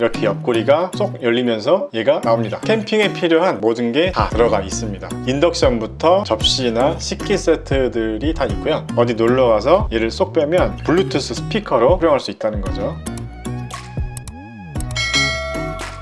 이렇게 옆구리가 쏙 열리면서 얘가 나옵니다. 캠핑에 필요한 모든 게 다 들어가 있습니다. 인덕션부터 접시나 식기 세트들이 다 있고요. 어디 놀러 와서 얘를 쏙 빼면 블루투스 스피커로 활용할 수 있다는 거죠.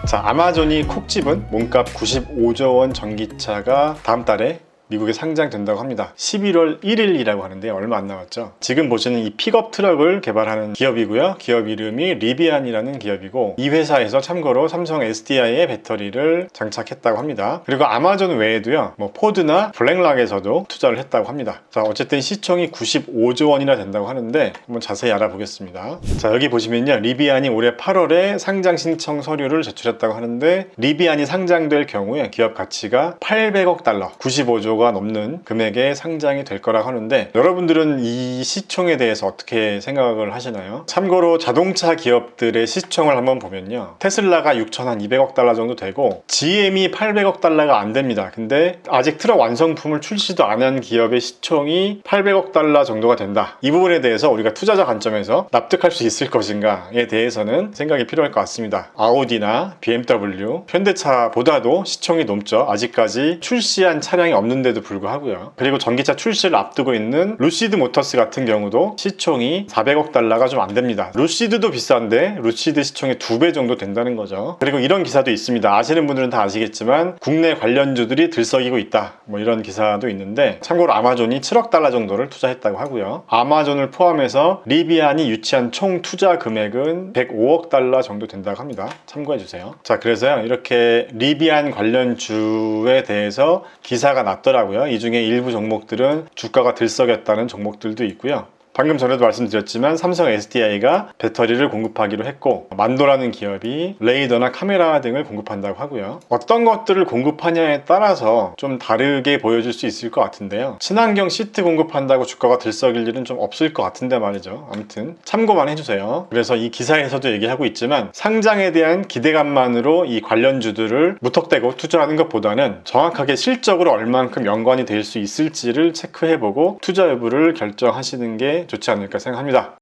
자, 아마존이 콕 집은 몸값 95조 원 전기차가 다음 달에 미국에 상장된다고 합니다. 11월 1일이라고 하는데 얼마 안 남았죠. 지금 보시는 이 픽업 트럭을 개발하는 기업이고요. 기업 이름이 리비안이라는 기업이고, 이 회사에서 참고로 삼성 SDI의 배터리를 장착했다고 합니다. 그리고 아마존 외에도요, 포드나 블랙락에서도 투자를 했다고 합니다. 자, 어쨌든 시총이 95조 원이나 된다고 하는데 한번 자세히 알아보겠습니다. 자, 여기 보시면요, 리비안이 올해 8월에 상장 신청 서류를 제출했다고 하는데, 리비안이 상장될 경우에 기업 가치가 800억 달러, 95조 가 넘는 금액에 상장이 될 거라고 하는데, 여러분들은 이 시총에 대해서 어떻게 생각을 하시나요? 참고로 자동차 기업들의 시총을 한번 보면요, 테슬라가 6,200억 달러 정도 되고 GM이 800억 달러가 안 됩니다. 근데 아직 트럭 완성품을 출시도 안 한 기업의 시총이 800억 달러 정도가 된다. 이 부분에 대해서 우리가 투자자 관점에서 납득할 수 있을 것인가에 대해서는 생각이 필요할 것 같습니다. 아우디나 BMW, 현대차보다도 시총이 높죠. 아직까지 출시한 차량이 없는데 데도 불구하고요. 그리고 전기차 출시를 앞두고 있는 루시드 모터스 같은 경우도 시총이 400억 달러가 좀 안 됩니다. 루시드도 비싼데 루시드 시총의 2배 정도 된다는 거죠. 그리고 이런 기사도 있습니다. 아시는 분들은 다 아시겠지만 국내 관련주들이 들썩이고 있다, 이런 기사도 있는데, 참고로 아마존이 7억 달러 정도를 투자했다고 하고요. 아마존을 포함해서 리비안이 유치한 총 투자 금액은 105억 달러 정도 된다고 합니다. 참고해주세요. 자, 그래서요, 이렇게 리비안 관련주에 대해서 기사가 났더라고요. 이 중에 일부 종목들은 주가가 들썩였다는 종목들도 있고요. 방금 전에도 말씀드렸지만 삼성 SDI가 배터리를 공급하기로 했고, 만도라는 기업이 레이더나 카메라 등을 공급한다고 하고요. 어떤 것들을 공급하냐에 따라서 좀 다르게 보여줄 수 있을 것 같은데요, 친환경 시트 공급한다고 주가가 들썩일 일은 좀 없을 것 같은데 말이죠. 아무튼 참고만 해주세요. 그래서 이 기사에서도 얘기하고 있지만, 상장에 대한 기대감만으로 이 관련주들을 무턱대고 투자하는 것보다는 정확하게 실적으로 얼만큼 연관이 될 수 있을지를 체크해보고 투자 여부를 결정하시는 게 좋지 않을까 생각합니다.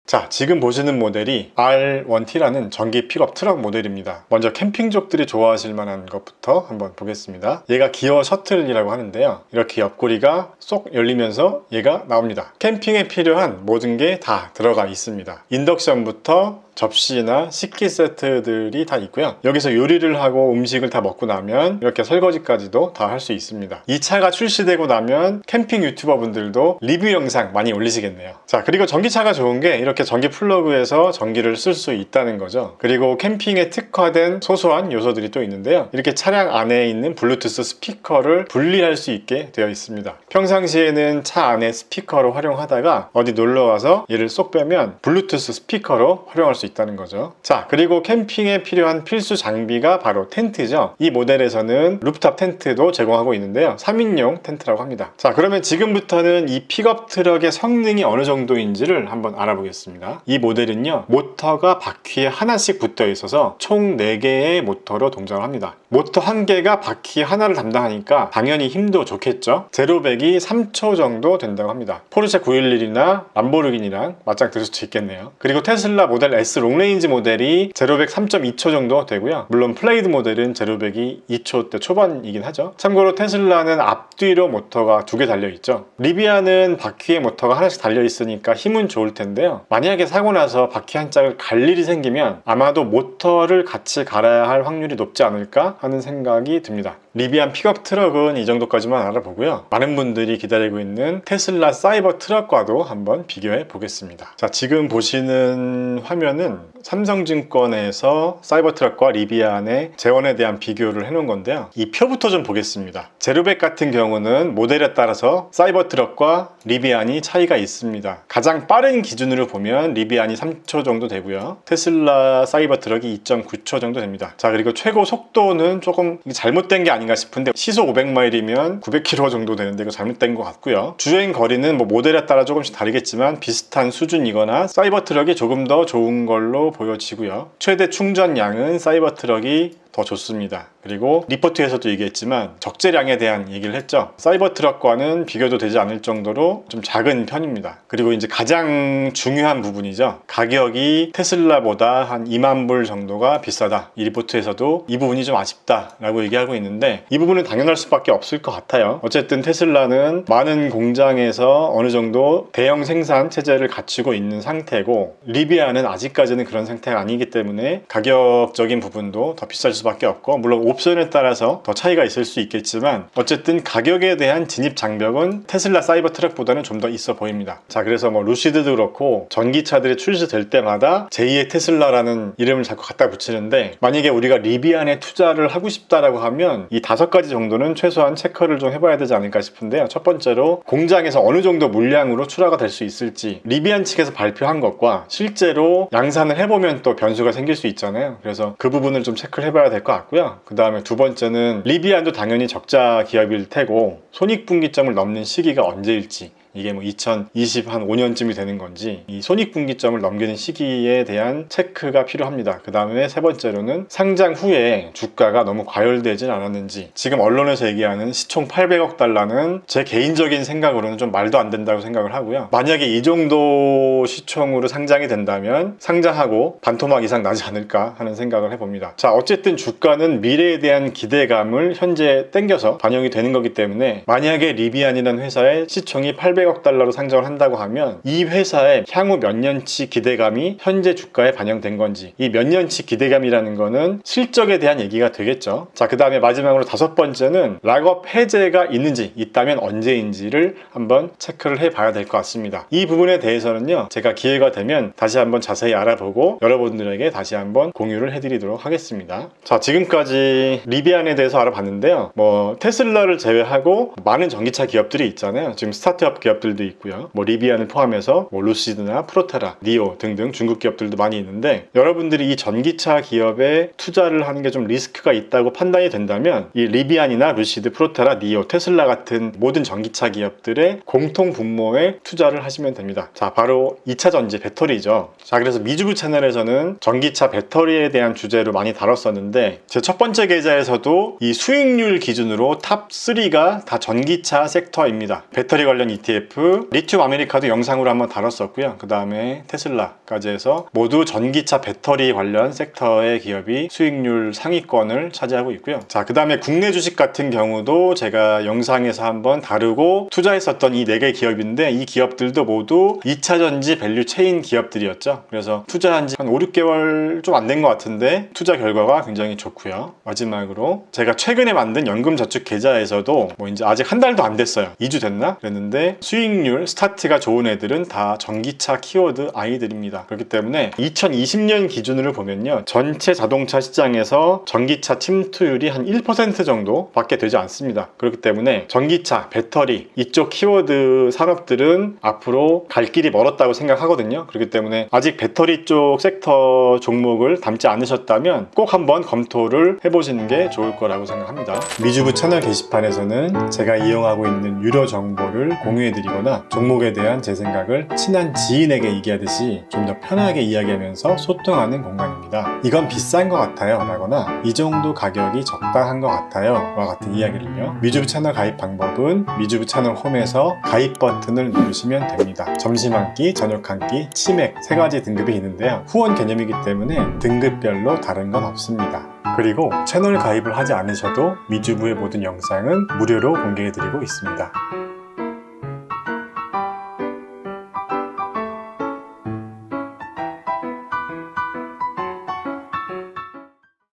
자, 지금 보시는 모델이 R1T라는 전기 픽업 트럭 모델입니다. 먼저 캠핑족들이 좋아하실 만한 것부터 한번 보겠습니다. 얘가 기어 셔틀이라고 하는데요, 이렇게 옆구리가 쏙 열리면서 얘가 나옵니다. 캠핑에 필요한 모든 게 다 들어가 있습니다. 인덕션부터 접시나 식기 세트들이 다 있고요. 여기서 요리를 하고 음식을 다 먹고 나면 이렇게 설거지까지도 다 할 수 있습니다. 이 차가 출시되고 나면 캠핑 유튜버 분들도 리뷰 영상 많이 올리시겠네요. 자, 그리고 전기차가 좋은 게 이렇게 전기 플러그에서 전기를 쓸 수 있다는 거죠. 그리고 캠핑에 특화된 소소한 요소들이 또 있는데요, 이렇게 차량 안에 있는 블루투스 스피커를 분리할 수 있게 되어 있습니다. 평상시에는 차 안에 스피커로 활용하다가 어디 놀러 와서 얘를 쏙 빼면 블루투스 스피커로 활용할 수 있다는 거죠. 자, 그리고 캠핑에 필요한 필수 장비가 바로 텐트죠. 이 모델에서는 루프탑 텐트도 제공하고 있는데요, 3인용 텐트라고 합니다. 자, 그러면 지금부터는 이 픽업 트럭의 성능이 어느 정도인지를 한번 알아보겠습니다. 이 모델은요, 모터가 바퀴에 하나씩 붙어 있어서 총 4개의 모터로 동작을 합니다. 모터 1개가 바퀴 하나를 담당하니까 당연히 힘도 좋겠죠. 제로백이 3초 정도 된다고 합니다. 포르쉐 911이나 람보르기니랑 맞짱 들 수도 있겠네요. 그리고 테슬라 모델 S 롱레인지 모델이 제로백 3.2초 정도 되고요. 물론 플레이드 모델은 제로백이 2초대 초반이긴 하죠. 참고로 테슬라는 앞뒤로 모터가 2개 달려있죠. 리비안은 바퀴에 모터가 하나씩 달려있으니까 힘은 좋을 텐데요, 만약에 사고 나서 바퀴 한 짝을 갈 일이 생기면 아마도 모터를 같이 갈아야 할 확률이 높지 않을까 하는 생각이 듭니다. 리비안 픽업 트럭은 이 정도까지만 알아보고요, 많은 분들이 기다리고 있는 테슬라 사이버 트럭과도 한번 비교해 보겠습니다. 자, 지금 보시는 화면은 삼성증권에서 사이버 트럭과 리비안의 재원에 대한 비교를 해놓은 건데요, 이 표부터 좀 보겠습니다. 제로백 같은 경우는 모델에 따라서 사이버 트럭과 리비안이 차이가 있습니다. 가장 빠른 기준으로 보면 리비안이 3초 정도 되고요, 테슬라 사이버 트럭이 2.9초 정도 됩니다. 자, 그리고 최고 속도는 조금 잘못된 게 아닌가 싶은데, 시속 500마일이면 900km 정도 되는데 이거 잘못된 것 같고요. 주행 거리는 모델에 따라 조금씩 다르겠지만 비슷한 수준이거나 사이버 트럭이 조금 더 좋은 걸로 보여지고요. 최대 충전량은 사이버 트럭이 더 좋습니다. 그리고 리포트에서도 얘기했지만 적재량에 대한 얘기를 했죠. 사이버 트럭과는 비교도 되지 않을 정도로 좀 작은 편입니다. 그리고 이제 가장 중요한 부분이죠. 가격이 테슬라보다 한 2만 불 정도가 비싸다. 이 리포트에서도 이 부분이 좀 아쉽다라고 얘기하고 있는데 이 부분은 당연할 수밖에 없을 것 같아요. 어쨌든 테슬라는 많은 공장에서 어느 정도 대형 생산 체제를 갖추고 있는 상태고 리비안은 아직까지는 그런 상태가 아니기 때문에 가격적인 부분도 더 비쌀 수밖에 없고 물론 옵션에 따라서 더 차이가 있을 수 있겠지만 어쨌든 가격에 대한 진입 장벽은 테슬라 사이버 트럭보다는 좀 더 있어 보입니다. 자, 그래서 뭐 루시드도 그렇고 전기차들이 출시될 때마다 제2의 테슬라라는 이름을 자꾸 갖다 붙이는데 만약에 우리가 리비안에 투자를 하고 싶다라고 하면 이 5가지 정도는 최소한 체크를 좀 해봐야 되지 않을까 싶은데요. 첫 번째로 공장에서 어느 정도 물량으로 출하가 될 수 있을지 리비안 측에서 발표한 것과 실제로 양산을 해보면 또 변수가 생길 수 있잖아요. 그래서 그 부분을 좀 체크를 해봐야 될 것 같고요. 그 다음에 두 번째는 리비안도 당연히 적자 기업일 테고 손익분기점을 넘는 시기가 언제일지 이게 뭐 2025년쯤이 되는 건지 이 손익분기점을 넘기는 시기에 대한 체크가 필요합니다. 그 다음에 세 번째로는 상장 후에 주가가 너무 과열되진 않았는지 지금 언론에서 얘기하는 시총 800억 달러는 제 개인적인 생각으로는 좀 말도 안 된다고 생각을 하고요. 만약에 이 정도 시총으로 상장이 된다면 상장하고 반토막 이상 나지 않을까 하는 생각을 해봅니다. 자, 어쨌든 주가는 미래에 대한 기대감을 현재 땡겨서 반영이 되는 거기 때문에 만약에 리비안이라는 회사의 시총이 800억 달러로 상장을 한다고 하면 이 회사의 향후 몇 년치 기대감이 현재 주가에 반영된 건지 이 몇 년치 기대감이라는 거는 실적에 대한 얘기가 되겠죠. 자, 그 다음에 마지막으로 5번째는 락업 해제가 있는지 있다면 언제인지를 한번 체크를 해봐야 될 것 같습니다. 이 부분에 대해서는요 제가 기회가 되면 다시 한번 자세히 알아보고 여러분들에게 다시 한번 공유를 해드리도록 하겠습니다. 자, 지금까지 리비안에 대해서 알아봤는데요. 뭐 테슬라를 제외하고 많은 전기차 기업들이 있잖아요. 지금 스타트업 기업들도 있고요. 뭐 리비안을 포함해서 뭐 루시드나 프로테라, 니오 등등 중국 기업들도 많이 있는데 여러분들이 이 전기차 기업에 투자를 하는 게 좀 리스크가 있다고 판단이 된다면 이 리비안이나 루시드, 프로테라, 니오, 테슬라 같은 모든 전기차 기업들의 공통 분모에 투자를 하시면 됩니다. 자, 바로 2차 전지 배터리죠. 자, 그래서 미주부 채널에서는 전기차 배터리에 대한 주제로 많이 다뤘었는데 제 첫 번째 계좌에서도 이 수익률 기준으로 탑 3가 다 전기차 섹터입니다. 배터리 관련 ETF, 리튬 아메리카도 영상으로 한번 다뤘었고요. 그 다음에 테슬라까지 해서 모두 전기차 배터리 관련 섹터의 기업이 수익률 상위권을 차지하고 있고요. 자, 그 다음에 국내 주식 같은 경우도 제가 영상에서 한번 다루고 투자했었던 이 4개 기업인데 이 기업들도 모두 2차 전지 밸류 체인 기업들이었죠. 그래서 투자한 지 한 5, 6개월 좀 안 된 것 같은데 투자 결과가 굉장히 좋고요. 마지막으로 제가 최근에 만든 연금저축 계좌에서도 뭐 이제 아직 한 달도 안 됐어요. 2주 됐나? 그랬는데 수익률 스타트가 좋은 애들은 다 전기차 키워드 아이들입니다. 그렇기 때문에 2020년 기준으로 보면요 전체 자동차 시장에서 전기차 침투율이 한 1% 정도 밖에 되지 않습니다. 그렇기 때문에 전기차, 배터리 이쪽 키워드 산업들은 앞으로 갈 길이 멀었다고 생각하거든요. 그렇기 때문에 아직 배터리 쪽 섹터 종목을 담지 않으셨다면 꼭 한번 검토를 해보시는 게 좋을 거라고 생각합니다. 미주부 채널 게시판에서는 제가 이용하고 있는 유료 정보를 공유해드리거나 종목에 대한 제 생각을 친한 지인에게 얘기하듯이 좀 더 편하게 이야기하면서 소통하는 공간입니다. 이건 비싼 것 같아요 라거나 이 정도 가격이 적당한 것 같아요 와 같은 이야기를요 미주부 채널 가입 방법은 미주부 채널 홈에서 가입 버튼을 누르시면 됩니다. 점심 한 끼, 저녁 한 끼, 치맥 3가지 등급이 있는데요 후원 개념이기 때문에 등급별로 다른 건 없습니다. 그리고 채널 가입을 하지 않으셔도 미주부의 모든 영상은 무료로 공개해드리고 있습니다.